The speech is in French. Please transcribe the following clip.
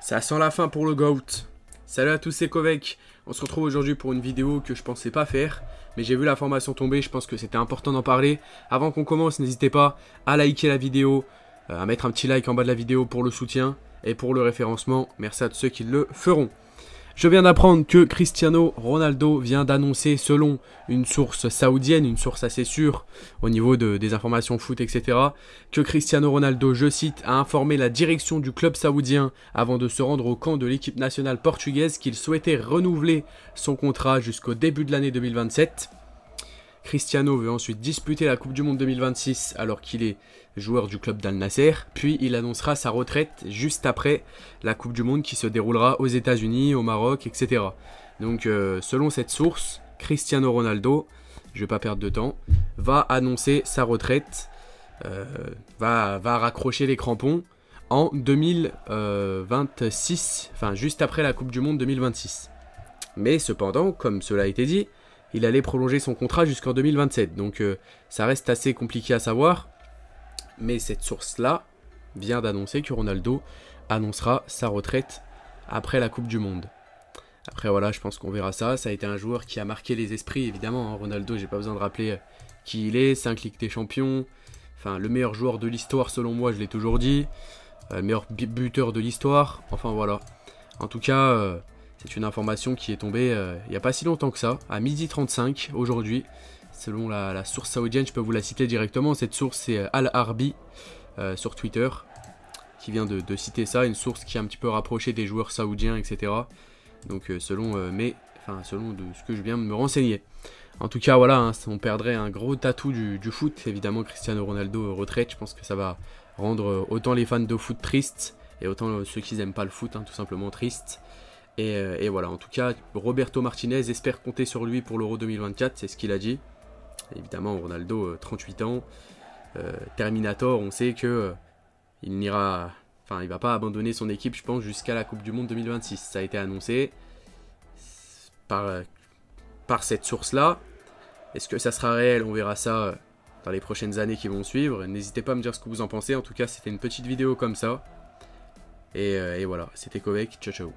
Ça sent la fin pour le GOAT. Salut à tous, c'est Kovek. On se retrouve aujourd'hui pour une vidéo que je pensais pas faire, mais j'ai vu l'information tomber, je pense que c'était important d'en parler. Avant qu'on commence, n'hésitez pas à liker la vidéo, à mettre un petit like en bas de la vidéo pour le soutien et pour le référencement. Merci à tous ceux qui le feront. Je viens d'apprendre que Cristiano Ronaldo vient d'annoncer, selon une source saoudienne, une source assez sûre au niveau des informations foot, etc., que Cristiano Ronaldo, je cite, a informé la direction du club saoudien avant de se rendre au camp de l'équipe nationale portugaise qu'il souhaitait renouveler son contrat jusqu'au début de l'année 2027. Cristiano veut ensuite disputer la Coupe du Monde 2026 alors qu'il est joueur du club d'Al Nasser, puis il annoncera sa retraite juste après la Coupe du Monde qui se déroulera aux États-Unis, au Maroc, etc. Donc selon cette source, Cristiano Ronaldo, je ne vais pas perdre de temps, va annoncer sa retraite, va raccrocher les crampons en 2026, enfin juste après la Coupe du Monde 2026. Mais cependant, comme cela a été dit, il allait prolonger son contrat jusqu'en 2027. Donc ça reste assez compliqué à savoir. Mais cette source-là vient d'annoncer que Ronaldo annoncera sa retraite après la Coupe du Monde. Après voilà, je pense qu'on verra ça. Ça a été un joueur qui a marqué les esprits, évidemment. Hein. Ronaldo, j'ai pas besoin de rappeler qui il est. 5 Ligues des Champions. Enfin, le meilleur joueur de l'histoire selon moi, je l'ai toujours dit. Le meilleur buteur de l'histoire. Enfin voilà. En tout cas... c'est une information qui est tombée il n'y a pas si longtemps que ça, à 12h35 aujourd'hui. Selon la source saoudienne, je peux vous la citer directement. Cette source, c'est Al Arbi sur Twitter, qui vient de citer ça. Une source qui est un petit peu rapprochée des joueurs saoudiens, etc. Donc selon ce que je viens de me renseigner. En tout cas, voilà, hein, on perdrait un gros tatou du foot. Évidemment, Cristiano Ronaldo retraite. Je pense que ça va rendre autant les fans de foot tristes, et autant ceux qui n'aiment pas le foot, hein, tout simplement tristes. Et voilà, en tout cas, Roberto Martinez espère compter sur lui pour l'Euro 2024, c'est ce qu'il a dit. Évidemment, Ronaldo, 38 ans, Terminator, on sait que il va pas abandonner son équipe, je pense, jusqu'à la Coupe du Monde 2026. Ça a été annoncé par cette source-là. Est-ce que ça sera réel? On verra ça dans les prochaines années qui vont suivre. N'hésitez pas à me dire ce que vous en pensez. En tout cas, c'était une petite vidéo comme ça. Et voilà, c'était Kovek, ciao ciao.